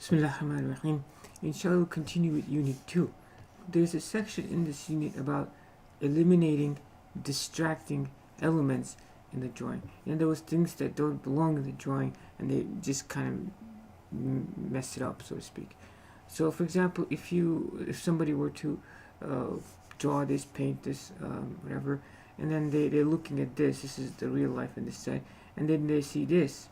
Bismillahirrahmanirrahim. Inshallah, we'll continue with Unit 2. There's a section in this unit about eliminating distracting elements in the drawing. And there was things that don't belong in the drawing and they just kind of mess it up, so to speak. So, for example, if somebody were to draw this, paint this, whatever, and then they're looking at this is the real life in this side, and then they see this,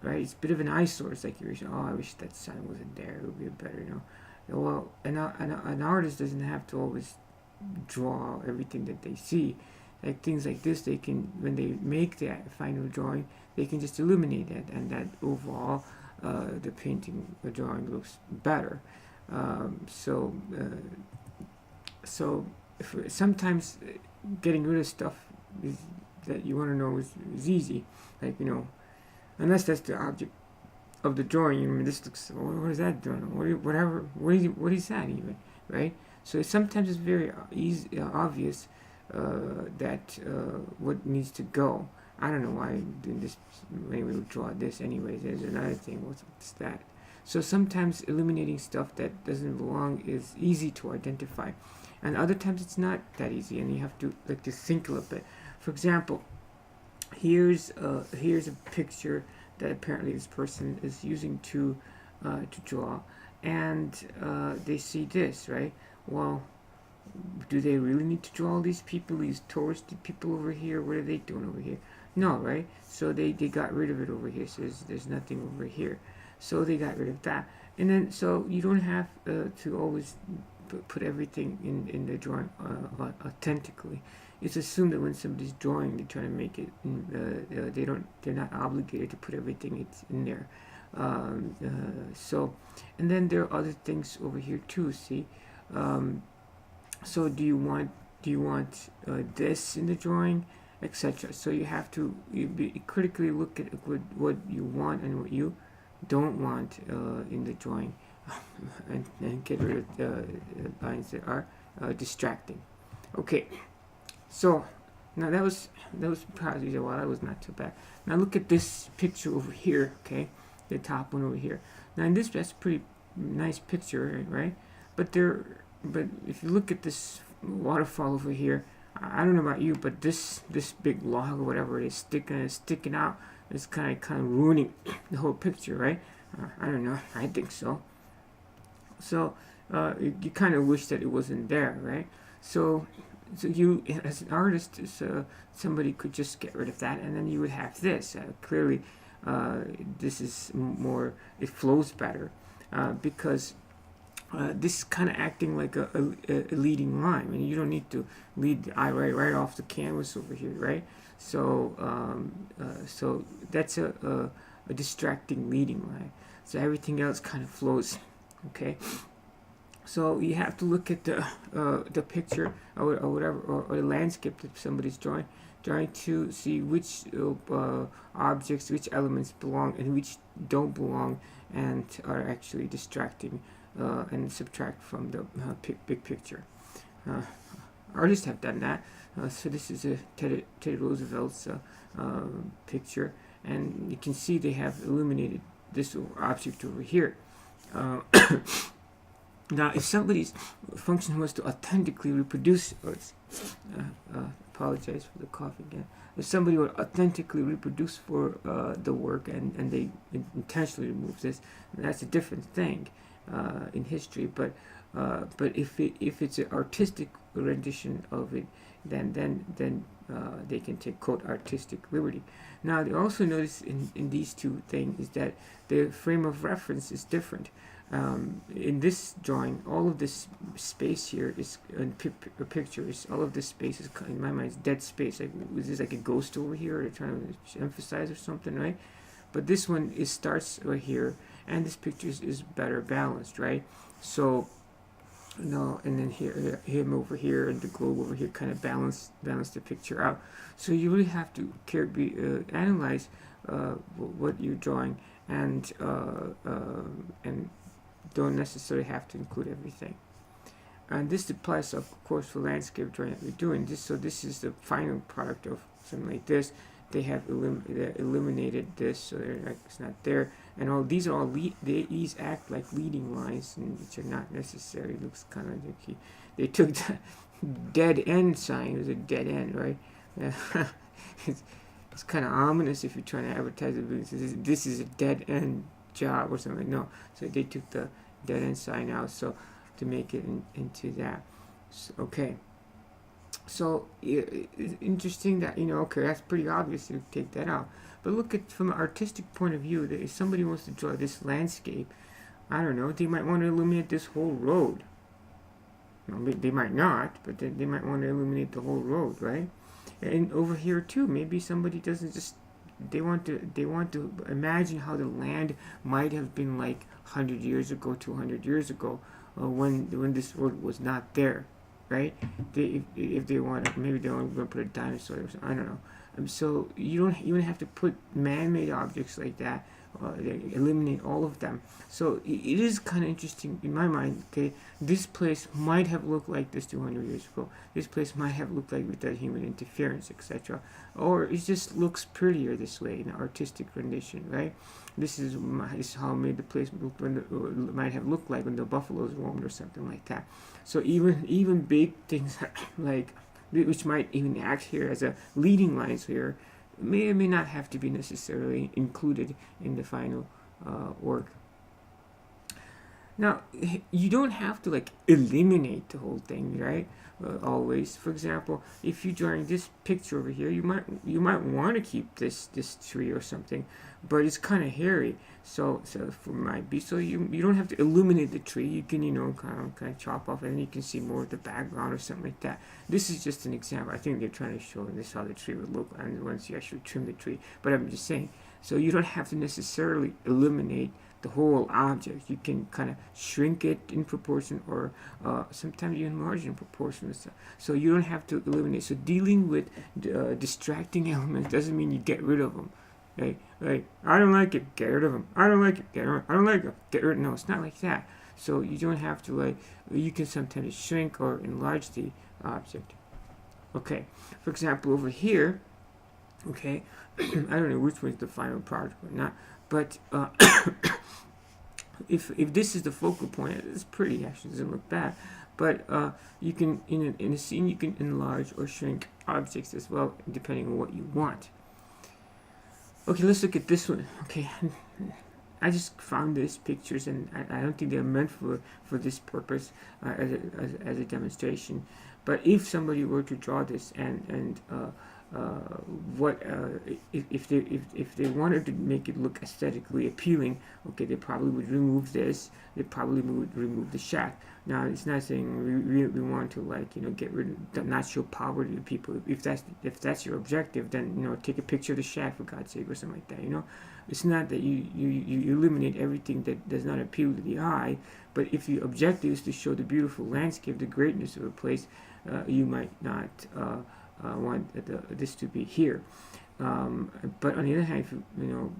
right? It's a bit of an eyesore. It's like you're saying, oh, I wish that sun wasn't there. It would be better, you know. Well, an artist doesn't have to always draw everything that they see. Like things like this, they can, when they make that final drawing, they can just eliminate that, and that overall, the painting, the drawing looks better. So if sometimes getting rid of stuff that you want to know is easy, like, you know, unless that's the object of the drawing. I mean, this looks, what is that doing? What is that even, right? So sometimes it's very easy, obvious that what needs to go. I don't know why I'm doing this. Maybe we'll draw this anyways. There's another thing. What's that? So sometimes eliminating stuff that doesn't belong is easy to identify, and other times it's not that easy, and you have to to think a little bit. For example, here's a picture that apparently this person is using to draw, and they see this, right? Well, do they really need to draw all these people, these touristy people over here? What are they doing over here? No, right? So they got rid of it over here. So there's nothing over here. So they got rid of that. And then, so you don't have to always put everything in the drawing authentically. It's assumed that when somebody's drawing, they try to make it. They're not obligated to put everything in there. So, and then there are other things over here too. See, so do you want this in the drawing, etc. So you have to critically look at what you want and what you don't want in the drawing, and get rid of the lines that are distracting. Okay, so now that was probably, well, that was not too bad. Now look at this picture over here. Okay, the top one over here. Now in that's a pretty nice picture, right? But if you look at this waterfall over here, I don't know about you, but this big log or whatever it is sticking out, is kind of ruining the whole picture, right? I don't know. I think so. So you kind of wish that it wasn't there, right? So you, as an artist, somebody could just get rid of that, and then you would have this. Clearly, this is more. It flows better because. This is kind of acting like a leading line. I mean, you don't need to lead the eye right off the canvas over here, right? So so that's a distracting leading line. So everything else kind of flows. Okay. So you have to look at the picture or whatever, or the landscape that somebody's drawing to see which objects, which elements belong and which don't belong and are actually distracting. And subtract from the big picture. Artists have done that. So this is a Teddy Roosevelt's picture, and you can see they have eliminated this object over here. Now, if somebody's function was to authentically reproduce, apologize for the cough again. If somebody would authentically reproduce for the work, and they intentionally remove this, that's a different thing. In history, but if it's an artistic rendition of it, then they can take, quote, artistic liberty. Now, they also notice in these two things is that the frame of reference is different. In this drawing, all of this space here is pictures. All of this space is, in my mind, is dead space. Like, is this like a ghost over here? They're trying to emphasize or something, right? But this one starts right here, and this picture is better balanced, right? So, no, and then here, him over here, and the globe over here kind of balance the picture out. So you really have to analyze what you're drawing, and don't necessarily have to include everything. And this applies, of course, for landscape drawing that we're doing. So this is the final product of something like this. They have eliminated this, so it's not there. and all these are all these act like leading lines, and which are not necessary. It looks kind of like they took the dead end sign. It was a dead end, right? It's kind of ominous if you're trying to advertise it. This is a dead end job or something. No, so they took the dead end sign out, so to make it into that. So, okay. So it's interesting that, okay, that's pretty obvious to take that out. But look at from an artistic point of view, that if somebody wants to draw this landscape, I don't know, they might want to illuminate this whole road. They might not, but they might want to illuminate the whole road, right? And over here too, maybe somebody doesn't just they want to imagine how the land might have been like 100 years ago, 200 years ago, when this road was not there, right? If they want to, maybe they want to put a dinosaur or something, I don't know. So you don't even have to put man-made objects like that. Eliminate all of them. So it is kind of interesting in my mind. Okay, this place might have looked like this 200 years ago. This place might have looked like without human interference, etc. Or it just looks prettier this way in artistic rendition, right? This is how it made the place look might have looked like when the buffaloes roamed or something like that. So even big things like which might even act here as a leading lines here may or may not have to be necessarily included in the final work. Now, you don't have to like eliminate the whole thing, right? Always. For example, if you're drawing this picture over here, you might want to keep this tree or something, but it's kind of hairy. So might be. So you don't have to illuminate the tree. You can kind of chop off, and you can see more of the background or something like that. This is just an example. I think they're trying to show this how the tree would look, and once you actually trim the tree. But I'm just saying. So you don't have to necessarily eliminate the whole object. You can kind of shrink it in proportion, or sometimes you enlarge in proportion. So you don't have to eliminate. So dealing with distracting elements doesn't mean you get rid of them. Right? Like, I don't like it, get rid of them. I don't like it, get rid of them. I don't like it, get rid of them. No, it's not like that. So you don't have to you can sometimes shrink or enlarge the object. Okay, for example, over here, okay, I don't know which one's the final product or not, but if this is the focal point, it's pretty, actually doesn't look bad, but you can in a scene you can enlarge or shrink objects as well, depending on what you want. Okay, let's look at this one. Okay, I just found these pictures, and I don't think they're meant for this purpose as a demonstration. But if somebody were to draw this and if they wanted to make it look aesthetically appealing, okay, they probably would remove this. They probably would remove the shack. Now, it's not saying we want to get rid of, not show poverty to people. If that's your objective, then take a picture of the shack, for God's sake, or something like that. It's not that you eliminate everything that does not appeal to the eye, but if your objective is to show the beautiful landscape, the greatness of a place, you might not want this to be here. But on the other hand,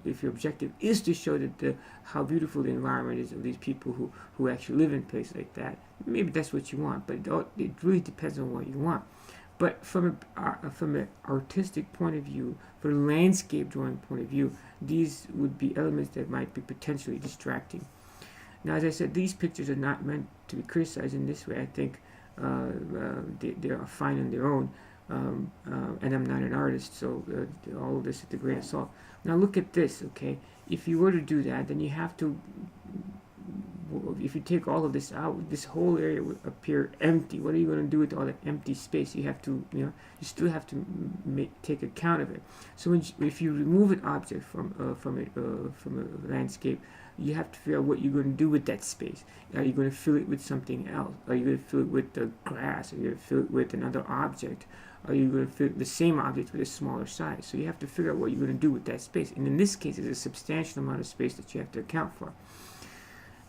if your objective is to show that how beautiful the environment is of these people who actually live in a place like that, maybe that's what you want. But it really depends on what you want. But from an artistic point of view, from a landscape drawing point of view, these would be elements that might be potentially distracting. Now, as I said, these pictures are not meant to be criticized in this way. I think they are fine on their own. And I'm not an artist, so all of this is a grain of salt. Now look at this, okay? If you were to do that, then you have to, if you take all of this out, this whole area would appear empty. What are you going to do with all that empty space? You have to, you still have to take account of it. So if you remove an object from a landscape, you have to figure out what you're going to do with that space. Are you going to fill it with something else? Are you going to fill it with the grass? Are you going to fill it with another object? Are you going to fill the same object with a smaller size? So you have to figure out what you're going to do with that space. And in this case, it's a substantial amount of space that you have to account for.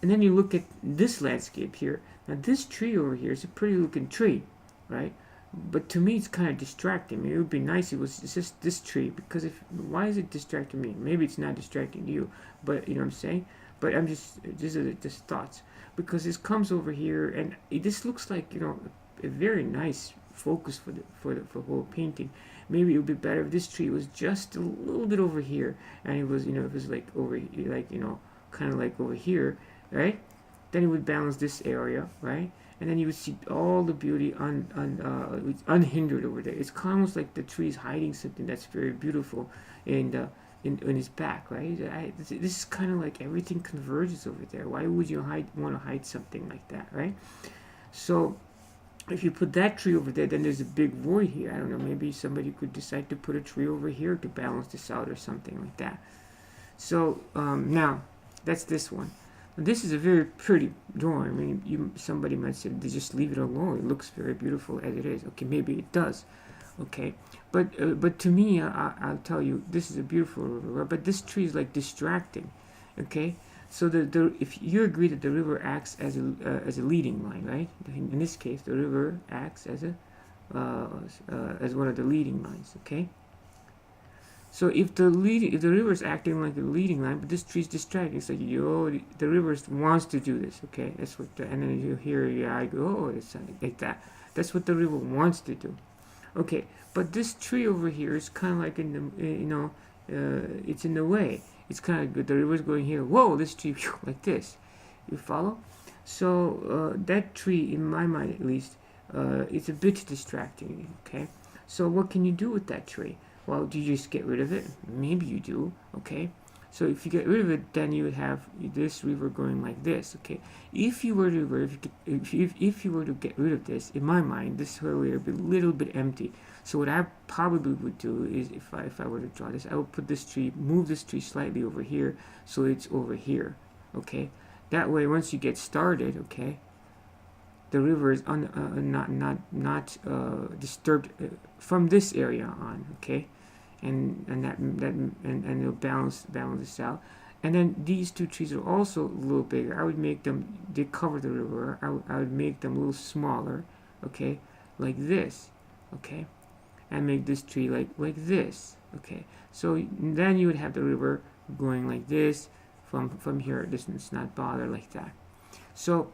And then you look at this landscape here. Now this tree over here is a pretty looking tree, right? But to me, it's kind of distracting. Maybe it would be nice if it was just this tree, because why is it distracting me? Maybe it's not distracting you, but you know what I'm saying? But I'm just thoughts, because this comes over here, and this looks like a very nice focus for the whole painting. maybe it would be better if this tree was just a little bit over here, and it was, it was like over, like, kind of like over here, right? Then it would balance this area, right? And then you would see all the beauty unhindered over there. It's almost like the tree is hiding something that's very beautiful in his back, right? This is kind of like everything converges over there. Why would you want to hide something like that, right? So if you put that tree over there, then there's a big void here. I don't know, maybe somebody could decide to put a tree over here to balance this out or something like that. So now, that's this one. This is a very pretty drawing. I mean, somebody might say, just leave it alone. It looks very beautiful as it is. Okay, maybe it does. Okay, but to me, I'll tell you, this is a beautiful river. But this tree is like distracting. Okay, so if you agree that the river acts as a leading line, right? In this case, the river acts as as one of the leading lines. Okay. So if the river is acting like a leading line, but this tree is distracting, it's like, the river wants to do this, okay? That's what, and then you hear, I go, oh, it's like that. That's what the river wants to do, okay? But this tree over here is kind of like in the, it's in the way. It's kind of good. The river's going here. Whoa, this tree, like this. You follow? So that tree, in my mind at least, it's a bit distracting, okay? So what can you do with that tree? Well, do you just get rid of it? Maybe you do, okay? So if you get rid of it, then you would have this river going like this, okay? If you were to get rid of this, in my mind, this area would be a little bit empty. So what I probably would do is, if I were to draw this, I would put this tree, move this tree slightly over here, so it's over here, okay? That way, once you get started, okay, the river is not disturbed from this area on, okay? And it'll balance this out. And then these two trees are also a little bigger. I would make them, they cover the river. I would make them a little smaller, okay, like this, okay, and make this tree like this, okay. So then you would have the river going like this from here. This is not bother like that. So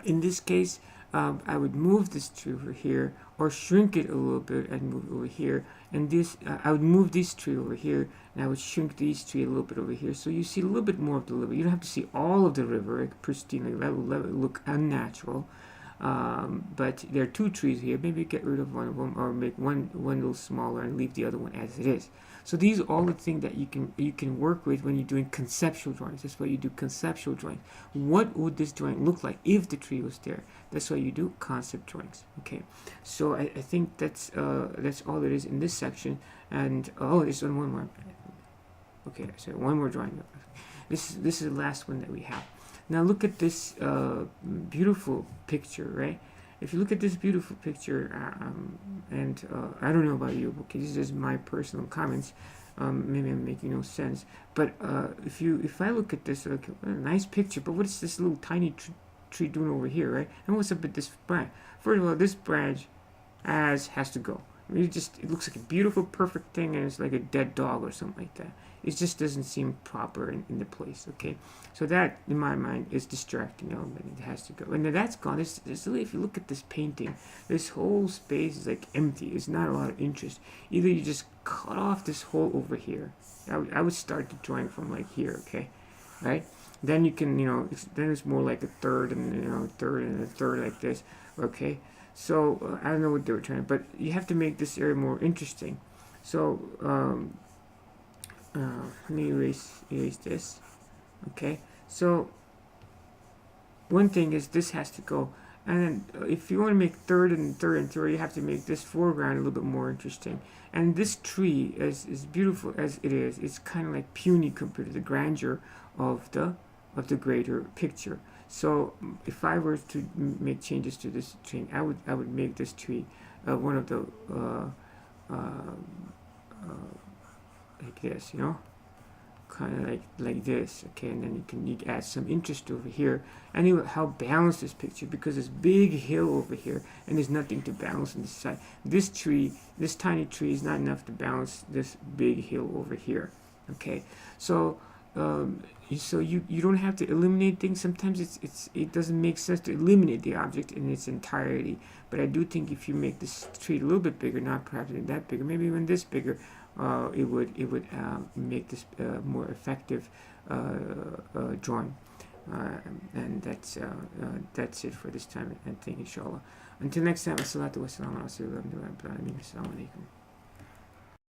in this case, I would move this tree over here, or shrink it a little bit and move it over here. And this, I would move this tree over here, and I would shrink this tree a little bit over here. So you see a little bit more of the river. You don't have to see all of the river, like pristine, like that will look unnatural. But there are two trees here. Maybe get rid of one of them, or make one little smaller and leave the other one as it is. So these are all the things that you can work with when you're doing conceptual drawings. That's why you do conceptual drawings. What would this drawing look like if the tree was there? That's why you do concept drawings. Okay, so I think that's all there is in this section. And there's one more. Okay, so one more drawing. This is the last one that we have. Now look at this beautiful picture, right? If you look at this beautiful picture, I don't know about you, okay, this is my personal comments. Maybe I'm making no sense, but if I look at this, okay, a nice picture, but what is this little tiny tree doing over here, right? And what's up with this branch? First of all, this branch has to go. I mean, it looks like a beautiful, perfect thing, and it's like a dead dog or something like that. It just doesn't seem proper in the place, okay? So that, in my mind, is distracting element. It has to go. And then that's gone. If you look at this painting, this whole space is like empty. There's not a lot of interest. Either you just cut off this hole over here. I would start the drawing from like here, okay? Right? Then you can, then it's more like a third and, a third like this, okay? So I don't know what they were trying to, but you have to make this area more interesting. So let me erase this. Okay. So one thing is this has to go, and then if you want to make third and third, you have to make this foreground a little bit more interesting. And this tree, as beautiful as it is, it's kind of like puny compared to the grandeur of the greater picture. So if I were to make changes to this tree, I would make this tree one of the like this, kind of like this, okay. And then you can add some interest over here, and it will help balance this picture, because this big hill over here, and there's nothing to balance on this side. This tiny tree is not enough to balance this big hill over here, okay. So so you don't have to eliminate things. Sometimes it doesn't make sense to eliminate the object in its entirety. But I do think if you make this tree a little bit bigger, not perhaps that bigger, maybe even this bigger, it would make this more effective drawing. And that's it for this time. And thank you, inshallah. Until next time, assalatu wassalamu ala rasulillah. Assalamu alaikum.